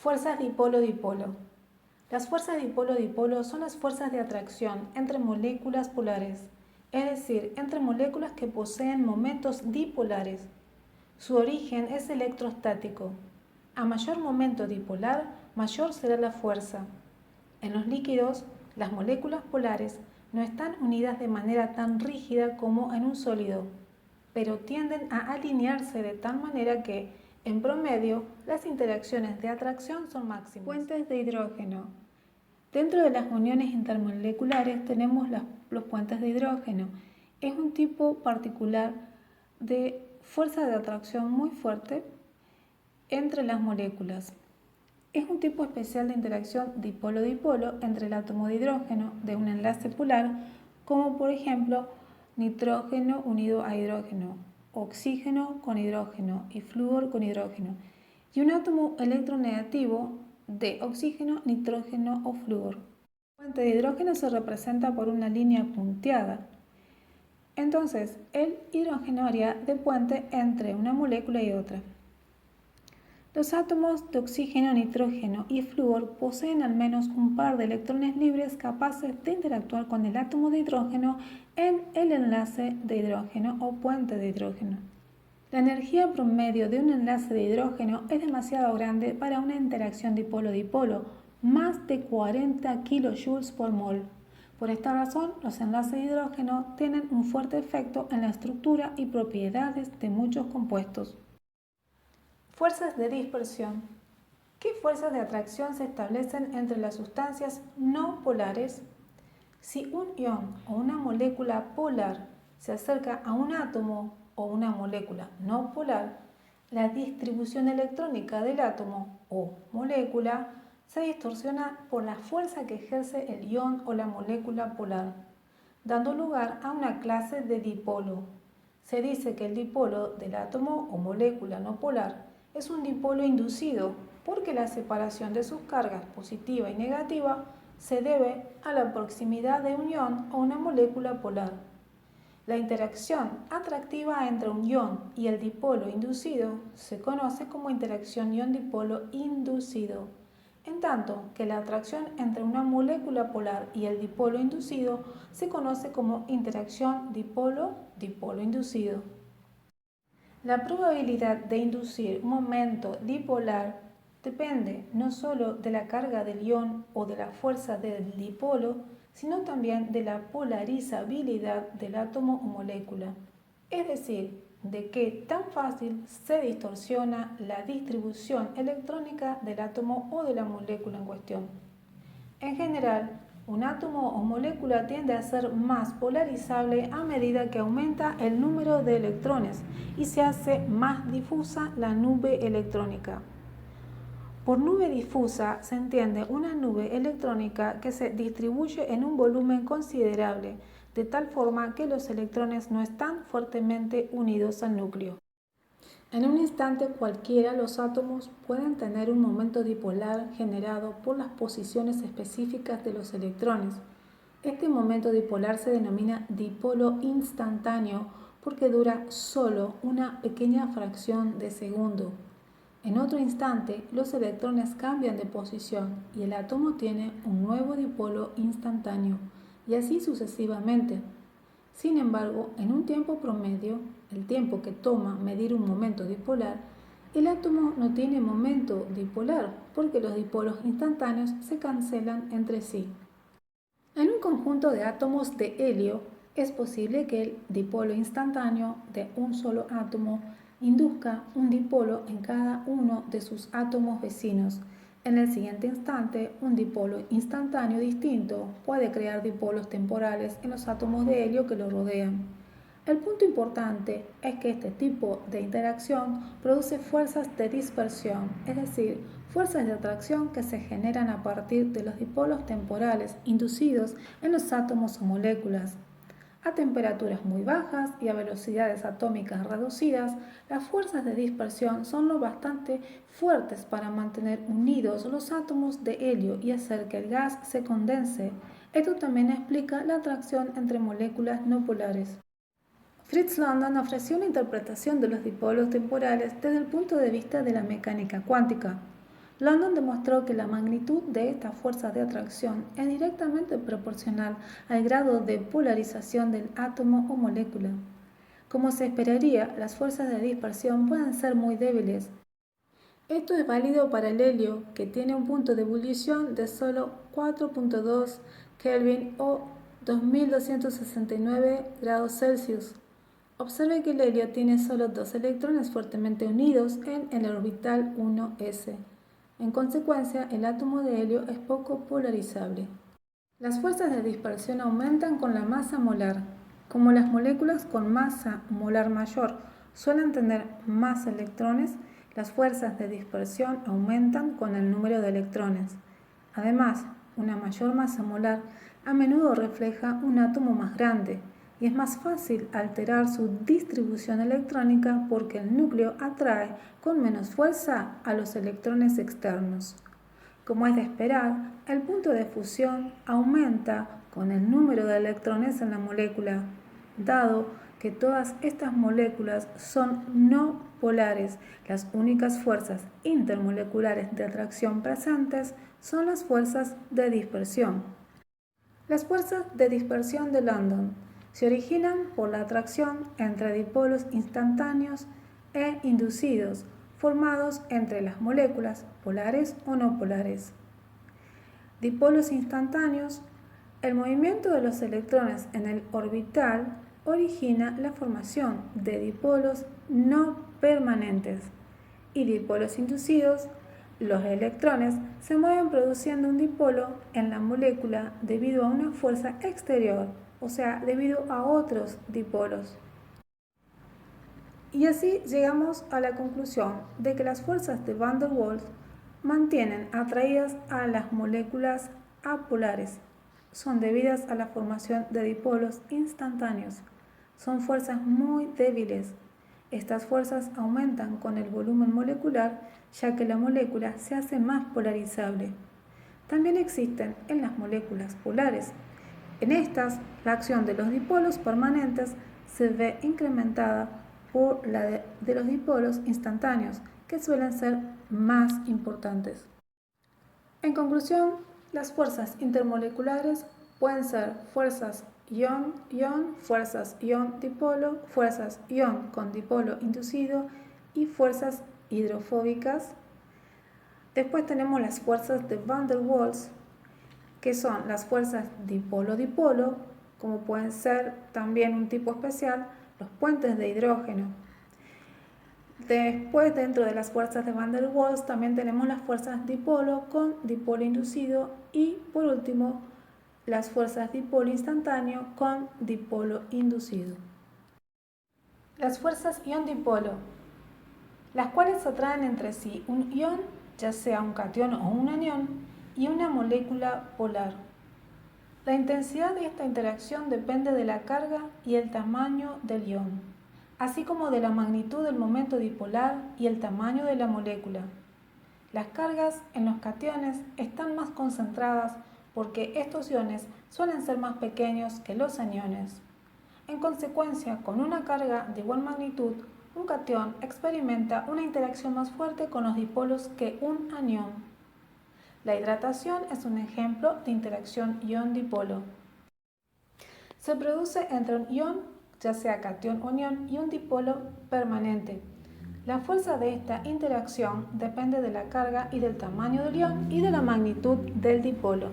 Fuerzas dipolo-dipolo. Las fuerzas dipolo-dipolo son las fuerzas de atracción entre moléculas polares, es decir, entre moléculas que poseen momentos dipolares. Su origen es electrostático. A mayor momento dipolar, mayor será la fuerza. En los líquidos, las moléculas polares no están unidas de manera tan rígida como en un sólido, pero tienden a alinearse de tal manera que, en promedio, las interacciones de atracción son máximas. Puentes de hidrógeno. Dentro de las uniones intermoleculares tenemos los puentes de hidrógeno. Es un tipo particular de fuerza de atracción muy fuerte entre las moléculas. Es un tipo especial de interacción dipolo-dipolo entre el átomo de hidrógeno de un enlace polar, como por ejemplo nitrógeno unido a hidrógeno, oxígeno con hidrógeno y flúor con hidrógeno, y un átomo electronegativo de oxígeno, nitrógeno o flúor. El puente de hidrógeno se representa por una línea punteada. Entonces, el hidrógeno haría de puente entre una molécula y otra. Los átomos de oxígeno, nitrógeno y flúor poseen al menos un par de electrones libres capaces de interactuar con el átomo de hidrógeno en el enlace de hidrógeno o puente de hidrógeno. La energía promedio de un enlace de hidrógeno es demasiado grande para una interacción dipolo-dipolo, más de 40 kJ por mol. Por esta razón, los enlaces de hidrógeno tienen un fuerte efecto en la estructura y propiedades de muchos compuestos. Fuerzas de dispersión. ¿Qué fuerzas de atracción se establecen entre las sustancias no polares? Si un ion o una molécula polar se acerca a un átomo o una molécula no polar, la distribución electrónica del átomo o molécula se distorsiona por la fuerza que ejerce el ion o la molécula polar, dando lugar a una clase de dipolo. Se dice que el dipolo del átomo o molécula no polar es un dipolo inducido porque la separación de sus cargas positiva y negativa se debe a la proximidad de un ion o una molécula polar. La interacción atractiva entre un ion y el dipolo inducido se conoce como interacción ion-dipolo inducido, en tanto que la atracción entre una molécula polar y el dipolo inducido se conoce como interacción dipolo-dipolo inducido. La probabilidad de inducir un momento dipolar depende no solo de la carga del ion o de la fuerza del dipolo, sino también de la polarizabilidad del átomo o molécula, es decir, de qué tan fácil se distorsiona la distribución electrónica del átomo o de la molécula en cuestión. En general, un átomo o molécula tiende a ser más polarizable a medida que aumenta el número de electrones y se hace más difusa la nube electrónica. Por nube difusa se entiende una nube electrónica que se distribuye en un volumen considerable, de tal forma que los electrones no están fuertemente unidos al núcleo. En un instante cualquiera, los átomos pueden tener un momento dipolar generado por las posiciones específicas de los electrones. Este momento dipolar se denomina dipolo instantáneo porque dura solo una pequeña fracción de segundo. En otro instante, los electrones cambian de posición y el átomo tiene un nuevo dipolo instantáneo, y así sucesivamente. Sin embargo, en un tiempo promedio, el tiempo que toma medir un momento dipolar, el átomo no tiene momento dipolar porque los dipolos instantáneos se cancelan entre sí. En un conjunto de átomos de helio, es posible que el dipolo instantáneo de un solo átomo induzca un dipolo en cada uno de sus átomos vecinos. En el siguiente instante, un dipolo instantáneo distinto puede crear dipolos temporales en los átomos de helio que lo rodean. El punto importante es que este tipo de interacción produce fuerzas de dispersión, es decir, fuerzas de atracción que se generan a partir de los dipolos temporales inducidos en los átomos o moléculas. A temperaturas muy bajas y a velocidades atómicas reducidas, las fuerzas de dispersión son lo bastante fuertes para mantener unidos los átomos de helio y hacer que el gas se condense. Esto también explica la atracción entre moléculas no polares. Fritz London ofreció una interpretación de los dipolos temporales desde el punto de vista de la mecánica cuántica. London demostró que la magnitud de esta fuerza de atracción es directamente proporcional al grado de polarización del átomo o molécula. Como se esperaría, las fuerzas de dispersión pueden ser muy débiles. Esto es válido para el helio, que tiene un punto de ebullición de solo 4.2 Kelvin o 2269 grados Celsius. Observe que el helio tiene solo 2 electrones fuertemente unidos en el orbital 1s. En consecuencia, el átomo de helio es poco polarizable. Las fuerzas de dispersión aumentan con la masa molar. Como las moléculas con masa molar mayor suelen tener más electrones, las fuerzas de dispersión aumentan con el número de electrones. Además, una mayor masa molar a menudo refleja un átomo más grande y es más fácil alterar su distribución electrónica porque el núcleo atrae con menos fuerza a los electrones externos. Como es de esperar, el punto de fusión aumenta con el número de electrones en la molécula, dado que todas estas moléculas son no polares. Las únicas fuerzas intermoleculares de atracción presentes son las fuerzas de dispersión. Las fuerzas de dispersión de London se originan por la atracción entre dipolos instantáneos e inducidos, formados entre las moléculas polares o no polares. Dipolos instantáneos. El movimiento de los electrones en el orbital origina la formación de dipolos no permanentes, y dipolos inducidos. Los electrones se mueven produciendo un dipolo en la molécula debido a una fuerza exterior, o sea, debido a otros dipolos. Y así llegamos a la conclusión de que las fuerzas de Van der Waals mantienen atraídas a las moléculas apolares. Son debidas a la formación de dipolos instantáneos. Son fuerzas muy débiles. Estas fuerzas aumentan con el volumen molecular, ya que la molécula se hace más polarizable. También existen en las moléculas polares. En estas, la acción de los dipolos permanentes se ve incrementada por la de los dipolos instantáneos, que suelen ser más importantes. En conclusión, las fuerzas intermoleculares pueden ser fuerzas ion-ion, fuerzas ion-dipolo, fuerzas ion con dipolo inducido y fuerzas hidrofóbicas. Después tenemos las fuerzas de Van der Waals, que son las fuerzas dipolo-dipolo, como pueden ser también un tipo especial, los puentes de hidrógeno. Después, dentro de las fuerzas de Van der Waals, también tenemos las fuerzas dipolo con dipolo inducido y, por último, las fuerzas dipolo instantáneo con dipolo inducido. Las fuerzas ion-dipolo, las cuales atraen entre sí un ion, ya sea un catión o un anión, y una molécula polar. La intensidad de esta interacción depende de la carga y el tamaño del ion, así como de la magnitud del momento dipolar y el tamaño de la molécula. Las cargas en los cationes están más concentradas porque estos iones suelen ser más pequeños que los aniones. En consecuencia, con una carga de igual magnitud, un catión experimenta una interacción más fuerte con los dipolos que un anión. La hidratación es un ejemplo de interacción ion-dipolo. Se produce entre un ion, ya sea catión o anión, y un dipolo permanente. La fuerza de esta interacción depende de la carga y del tamaño del ion y de la magnitud del dipolo.